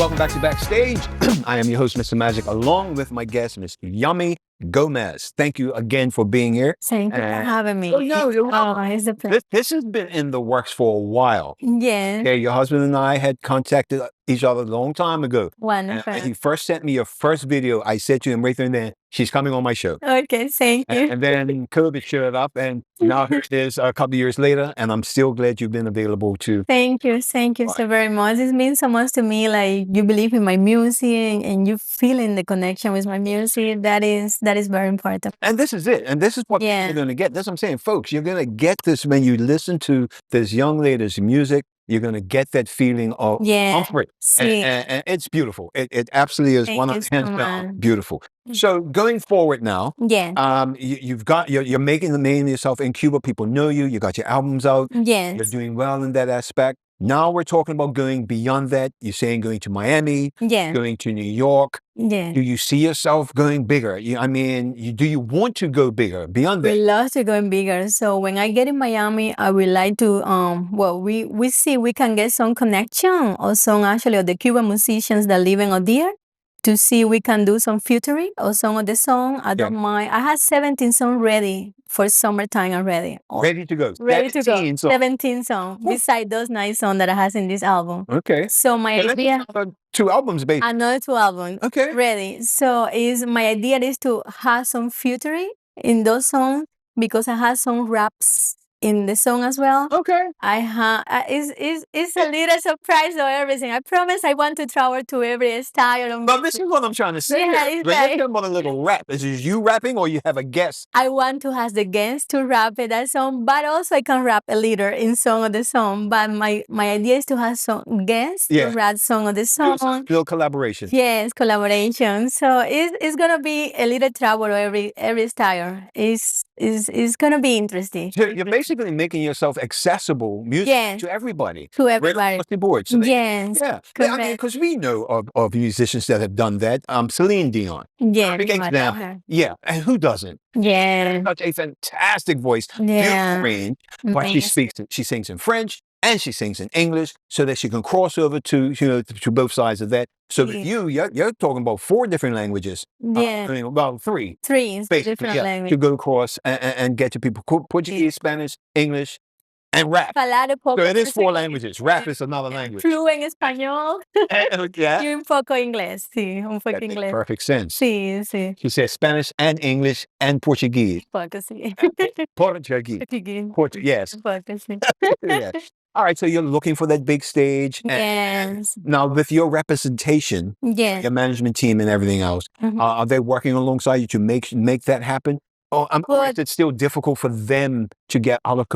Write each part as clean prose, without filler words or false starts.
welcome back to Backstage. I am your host, Mr. Magic, along with my guest, Miss Yami Gomez. Thank you again for being here. Thank you for having me. Oh, no, you're welcome. It's a pleasure. This has been in the works for a while. Yes. Okay, your husband and I had contacted each other a long time ago. Wonderful. And he first sent me your first video. I said to him right there and then, she's coming on my show. Okay, thank you. And then COVID showed up, and now here it is a couple of years later, and I'm still glad you've been available to. Thank you so very much. It means so much to me. Like you believe in my music and you feeling the connection with my music. That is very important. And this is it. And this is what Yeah. you're going to get. That's what I'm saying, folks. You're going to get this when you listen to this young lady's music. You're going to get that feeling of comfort. And it's beautiful. It absolutely is hands down beautiful. So going forward now, you're making the name of yourself in Cuba. People know you. You got your albums out. Yes. You're doing well in that aspect. Now we're talking about going beyond that. You're saying going to Miami, going to New York. Yeah. Do you see yourself going bigger? Do you want to go bigger beyond that? We love to go bigger. So when I get in Miami, I would like to, we see we can get some connection or some actually of the Cuban musicians that live out there to see we can do some featuring or some of the song. I don't mind. I have 17 songs ready for summertime already. Ready to go. Ready to go. Songs. 17 songs besides those 9 songs that I have in this album. Okay. So my idea. 2 albums, basically. Another 2 albums. Okay. Ready. So my idea is to have some featuring in those songs because I have some raps in the song as well. Okay. I have it's a little surprise of everything. I promise I want to travel to every style. But this is what I'm trying to say. Yeah, it's Let's like, talk about a little rap. Is it you rapping or you have a guest? I want to have the guest to rap it that song, but also I can rap a little in song of the song. But my idea is to have some guests to rap song of the song. Little collaboration. Yes, collaboration. So it's gonna be a little travel every style. It's gonna be interesting. So you're basically making yourself accessible music to everybody. To everybody. Right across the board. So Yes. Yeah. Correct. Because we know of musicians that have done that. Celine Dion. Yeah. Big example. Yeah. And who doesn't? Yeah. Such a fantastic voice. Yeah. Beautiful range. But she sings in French and she sings in English so that she can cross over to both sides of that. So with you're talking about 4 different languages. Yeah. About 3. 3 different languages. To go across and get to people. Portuguese, Spanish, English, and rap. So it is 4 languages. Rap is another language. Fluent español. Yeah. Y un poco inglés. Sí, un poco That makes inglés. perfect sense. Sí, sí. She says Spanish and English and Portuguese. Poco, sí. Portuguese. Yes. Un poco, sí. Yeah. All right, so you're looking for that big stage. Yes. Now, with your representation, your management team and everything else, are they working alongside you to make that happen? Oh, it's still difficult for them to get out of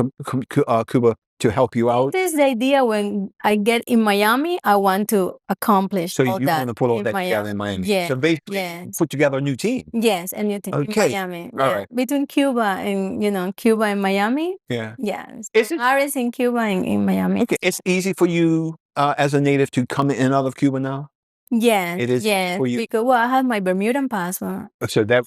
Cuba to help you out. This is the idea when I get in Miami, I want to accomplish So all you that want to put all in that Miami. together in Miami. Yeah. So basically, put together a new team. Yes, a new team in Miami. All right. Between Cuba and Cuba and Miami. Yeah. Yes. Is it? Paris in Cuba and in Miami. Okay, it's easy for you as a native to come in and out of Cuba now? Yes. It is for you. Because I have my Bermudan passport. So that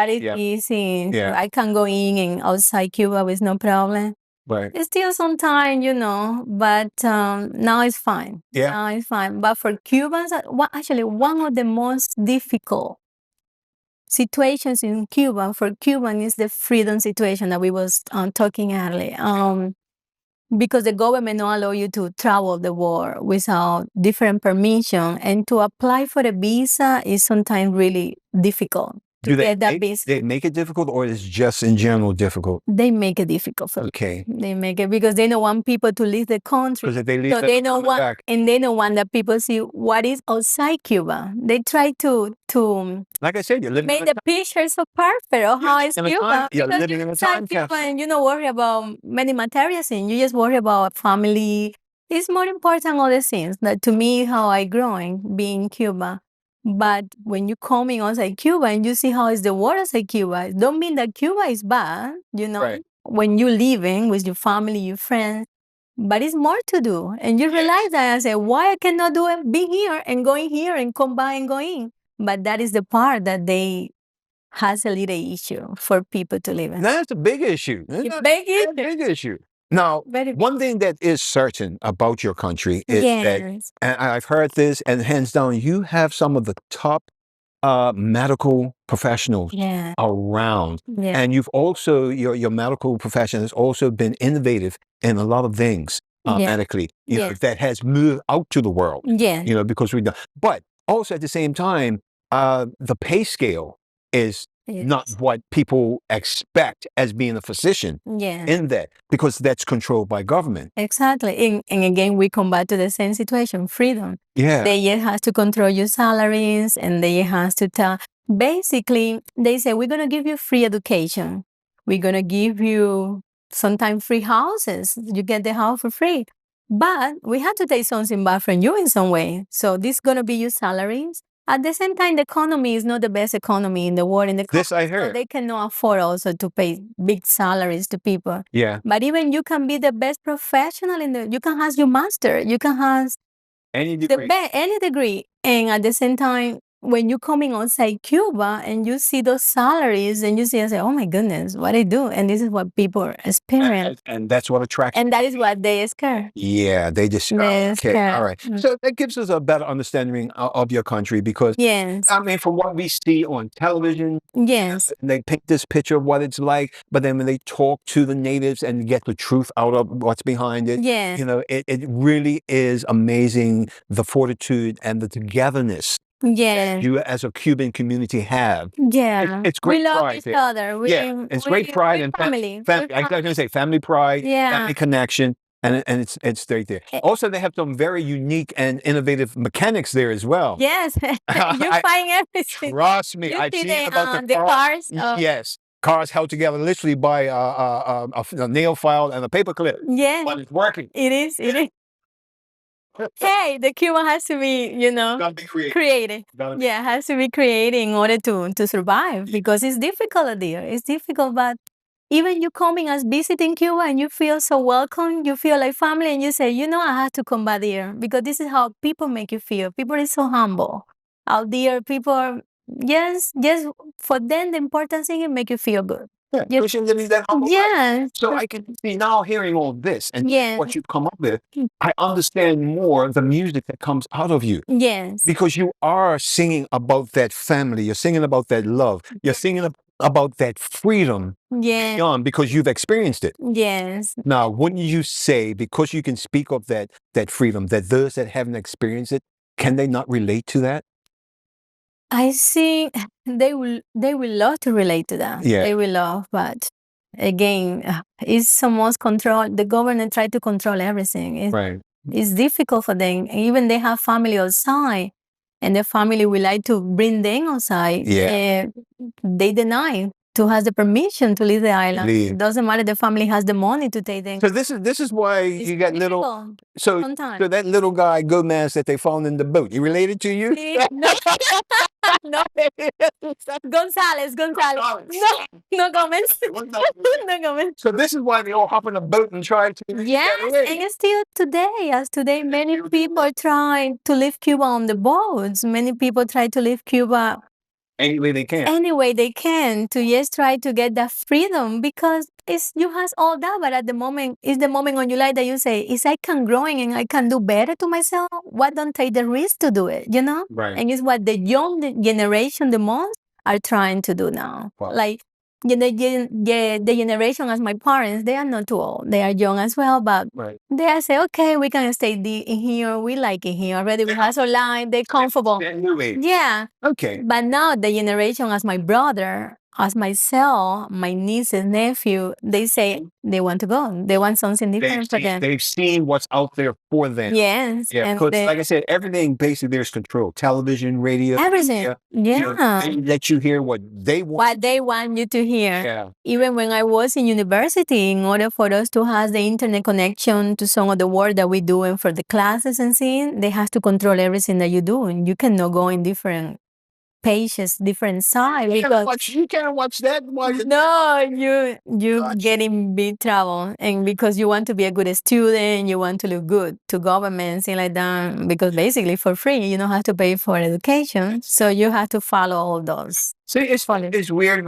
is easy. Yeah. I can go in and outside Cuba with no problem. Right. It's still some time, but now it's fine. Yeah. Now it's fine. But for Cubans, actually, one of the most difficult situations in Cuba for Cuban is the freedom situation that we was talking earlier. Because the government don't allow you to travel the world without different permission, and to apply for a visa is sometimes really difficult. They make it difficult, or is just in general difficult? They make it difficult for Okay. They make it because they don't want people to leave the country. Because if they leave, So they don't want, and they don't want that people see what is outside Cuba. They try to like I said, you're living make the picture so perfect of how it's Cuba. You're Because living in a time Cuba capsule. and you don't worry about many material things. You just worry about family. It's more important all the things. That to me, how I growing being in Cuba. But when you coming outside Cuba and you see how is the world outside Cuba, it don't mean that Cuba is bad, Right. when you're living with your family, your friends, but it's more to do. And you realize that I say, why I cannot do it, be here and going here and come back and go in. But that is the part that they has a little issue for people to live in. That's a big issue. It's big issue. Big issue. Now, one thing that is certain about your country is that, and I've heard this, and hands down, you have some of the top medical professionals around. And you've also, your medical profession has also been innovative in a lot of things medically, you know, that has moved out to the world, you know, because we know. But also at the same time, the pay scale is not what people expect as being a physician in that, because that's controlled by government. Exactly. And again, we come back to the same situation, freedom. Yeah. They has to control your salaries, and they has to tell. Basically, they say, we're going to give you free education. We're going to give you sometimes free houses. You get the house for free. But we have to take something back from you in some way. So this is going to be your salaries. At the same time, the economy is not the best economy in the world. This I heard. So they cannot afford also to pay big salaries to people. Yeah. But even you can be the best professional you can have your master, you can have any degree. Any degree. And at the same time, when you're coming outside Cuba and you see those salaries and you see and say, oh my goodness, what I do. And this is what people experience. And that's what attracts. And that is what they scare. Yeah, they just, okay, all right. So that gives us a better understanding of your country, because, I mean, from what we see on television, they paint this picture of what it's like, but then when they talk to the natives and get the truth out of what's behind it, you know, it really is amazing, the fortitude and the togetherness you as a Cuban community have. It's great we love pride each there. other. It's great pride and family. I was going to say family pride, family connection, and it's straight there. Also, they have some very unique and innovative mechanics there as well. Yes, you find everything. Trust me, You I've see seen about the cars. Yes, cars held together literally by a nail file and a paper clip. Yeah, but it's working. It is. It is. Hey, the Cuban has to be, you know, Gotta be creative. Has to be creative in order to survive, because it's difficult there. It's difficult, but even you coming as visiting Cuba and you feel so welcome, you feel like family, and you say, you know, I have to come back here, because this is how people make you feel. People are so humble out there. People are, yes, for them, the important thing is make you feel good. You should live that humble life. So Yes. I can see now, hearing all this and Yes. what you've come up with, I understand more the music that comes out of you. Yes. Because you are singing about that family, you're singing about that love, you're singing about that freedom beyond, because you've experienced it. Yes. Now, wouldn't you say, because you can speak of that freedom, that those that haven't experienced it, can they not relate to that? I think they will love to relate to that. Yeah. They will love, but again, it's someone's control. The government try to control everything. Right. It's difficult for them. Even they have family outside, and the family will like to bring them outside. Yeah. They deny to have the permission to leave the island. It doesn't matter. The family has the money to take them. So this is why you got little. difficult So sometimes. that little guy Gomez that they found in the boat, he related to you? No. No. Gonzalez. No, no Gomez. No Gomez. So this is why they all hop on a boat and try to Yes, get away. and still today, many people try to leave Cuba on the boats. Many people try to leave Cuba Any way they can. any way they can to just try to get that freedom, because you has all that, but at the moment, it's the moment on your life that you say, is I can growing and I can do better to myself, why don't take the risk to do it, you know? Right. And it's what the young generation the most are trying to do now. Wow. Like, the generation as my parents, they are not too old. They are young as well, but they say, okay, we can stay in here. We like it here already. We have our life. They're comfortable. Yeah. Okay. But now the generation as my brother, as myself, my nieces, nephew, they say they want to go. They want something different for them. They've seen what's out there for them. Yes. Yeah, because like I said, everything basically there's control. Television, radio. Everything. You know, they let you hear what they want. What they want you to hear. Yeah. Even when I was in university, in order for us to have the internet connection to some of the work that we do and for the classes and seeing, they have to control everything that you do. And you cannot go in different pages, different side. Because you can't watch that. no, you get in big trouble, and because you want to be a good student, you want to look good to government, things like that. Because basically, for free, you don't have to pay for education, so you have to follow all those. See, it's weird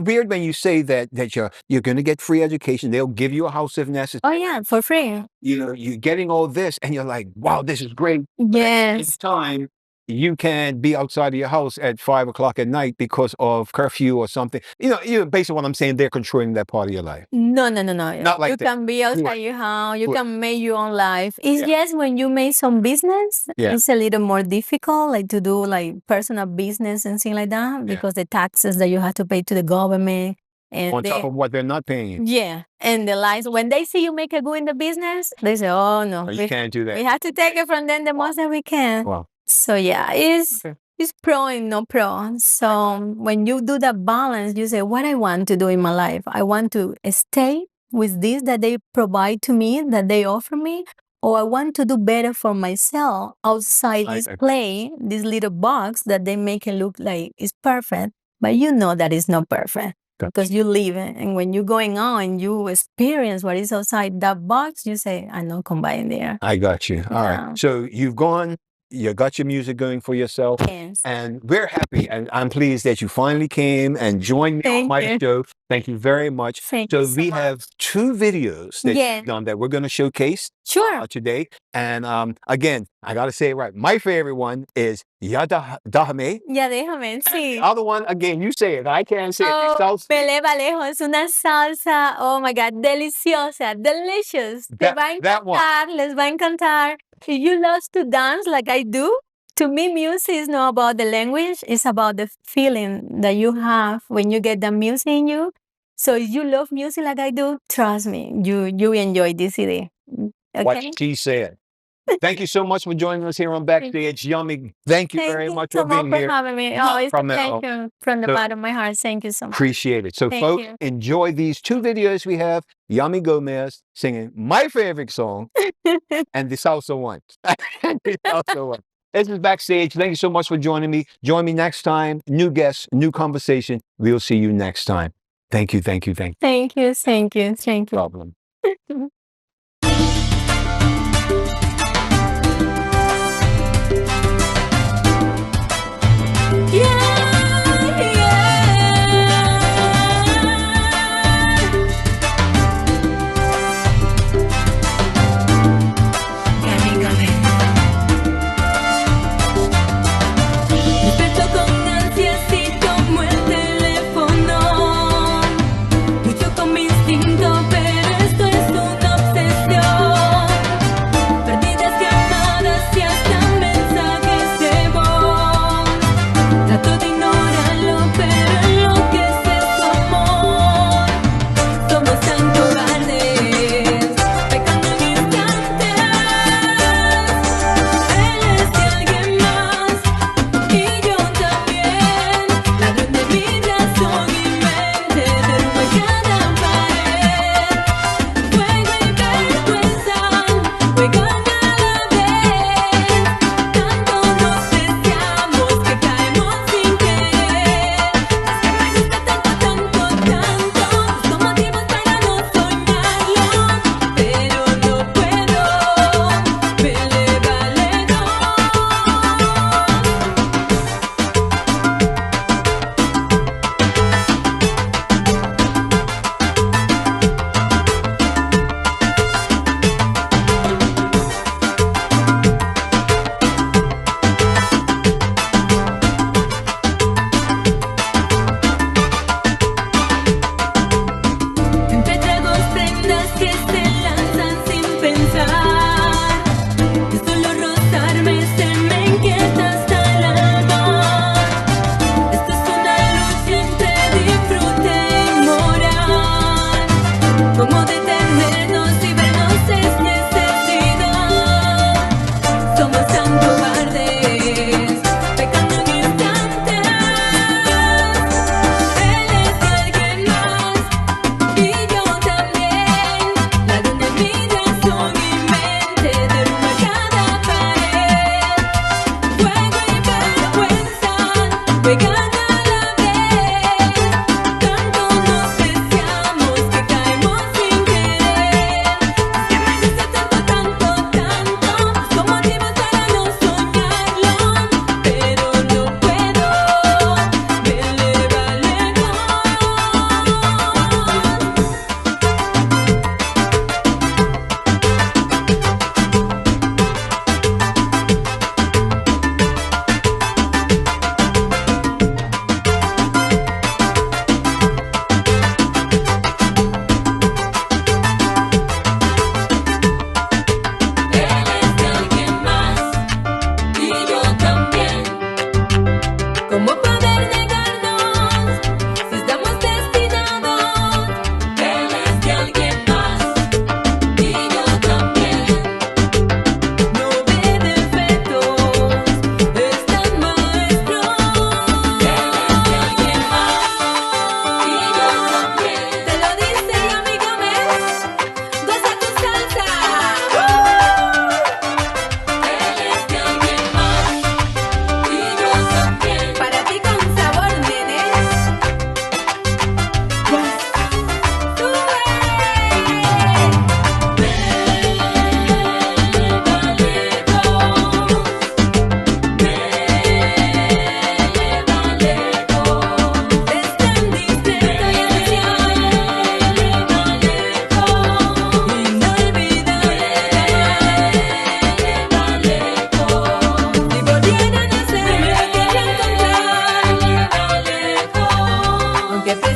weird when you say that you're going to get free education. They'll give you a house if necessary. Oh yeah, for free. You're getting all this, and you're like, wow, this is great. Yes. It's time. You can't be outside of your house at 5 o'clock at night because of curfew or something. Based on what I'm saying, they're controlling that part of your life. No. Not like you that. can be outside your house. You can make your own life. It's just when you make some business, it's a little more difficult, like to do like personal business and things like that, because the taxes that you have to pay to the government. And on top of what they're not paying you. Yeah. And the lies, when they see you make a go in the business, they say, oh no. You can't do that. We have to take it from them the most that we can. Wow. So yeah, it's pro and no pro. So when you do that balance, you say, what I want to do in my life, I want to stay with this that they provide to me, that they offer me, or I want to do better for myself outside this play, this little box that they make it look like it's perfect, but you know that it's not perfect. Because you live it, and when you're going on, you experience what is outside that box, you say, I'm not combining there. I got you. All right. So you've gone, you got your music going for yourself. Yes. And we're happy, and I'm pleased that you finally came and joined me on my show. Thank you very much. So we have 2 videos that you've done that we're going to showcase today. And again, I got to say it right. My favorite one is Ya Déjame. Ya Déjame, sí. The other one, again, you say it. I can't say it. Salsa. Pele Valejo es una salsa, oh my God, deliciosa, delicious. Te va a encantar, les va a encantar. If you love to dance like I do, to me, music is not about the language. It's about the feeling that you have when you get the music in you. So if you love music like I do, trust me, you enjoy this CD. Okay? What she said. Thank you so much for joining us here on Backstage. Yami, thank you very much for being here. Thank you for having me. Oh, it's a pleasure from the bottom of my heart. Thank you so much. Appreciate it. So, folks, enjoy these 2 videos we have. Yami Gomez singing my favorite song and the salsa one. This is Backstage. Thank you so much for joining me. Join me next time. New guests, new conversation. We'll see you next time. Thank you. Thank you. Problem. Mucho con mi instinto, pero esto es una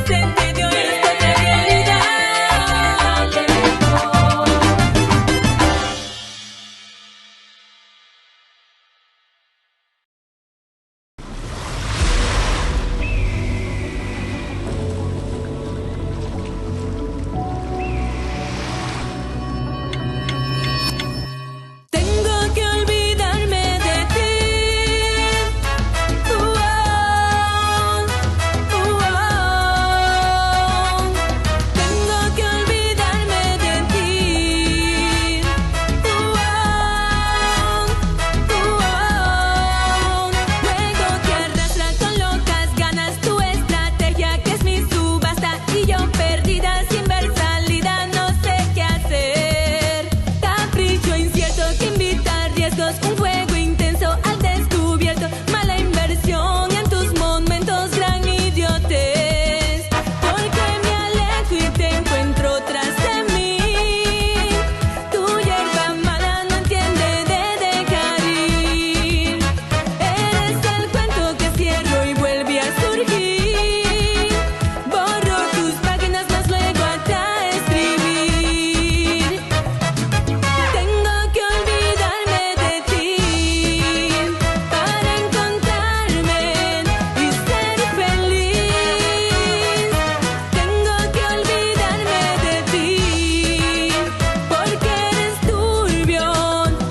presente de hoy es otra realidad. Tengo que olvidarme de ti. Tengo que olvidarme de ti. Luego que arrastra con locas ganas tu estrategia, que es mi subasta, y yo perdida sin ver salida, no sé qué hacer. Capricho incierto que invita a riesgos, un fuego intenso al descubierto, mala inversión y en tus momentos gran idiotez. Porque me alejo y te encuentro tras de mí. Tu hierba mala no entiende de dejar ir. Eres el cuento que cierro y vuelve a surgir. Borro tus páginas más luego hasta escribir. Tengo que olvidarme de ti para encontrarme y ser feliz. Tengo que olvidarme de ti porque eres turbio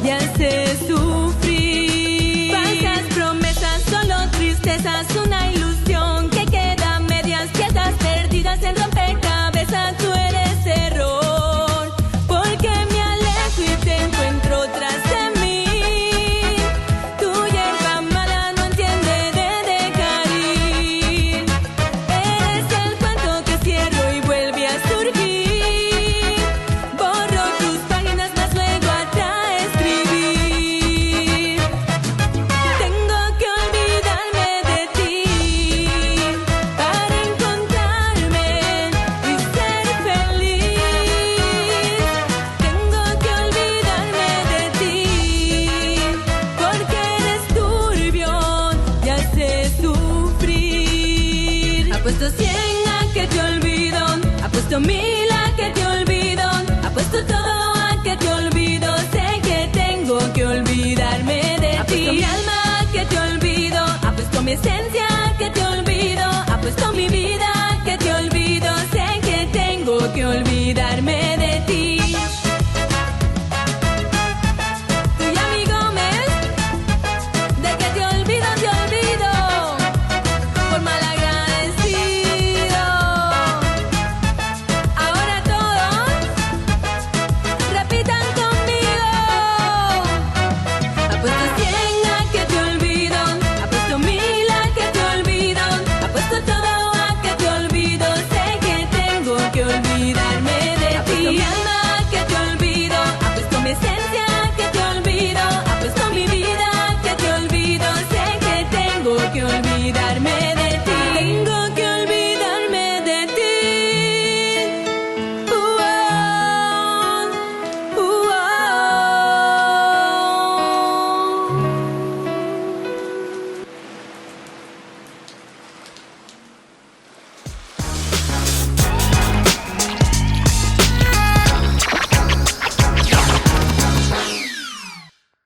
y haces sufrir. Falsas promesas, solo tristezas, una ilusión que queda a medias, piezas perdidas en rompecabezas. Tú eres error porque me alejo y te encuentro tras de mí. Tu hierba mala no entiende de dejar ir. Eres el cuento que cierro y vuelve a surgir. Borro tus páginas más luego hasta escribir. Tengo que olvidarme de ti para encontrarme y ser feliz. Tengo que olvidarme de ti porque eres turbio y haces sufrir. Apuesto 100 a que te olvido, apuesto 1000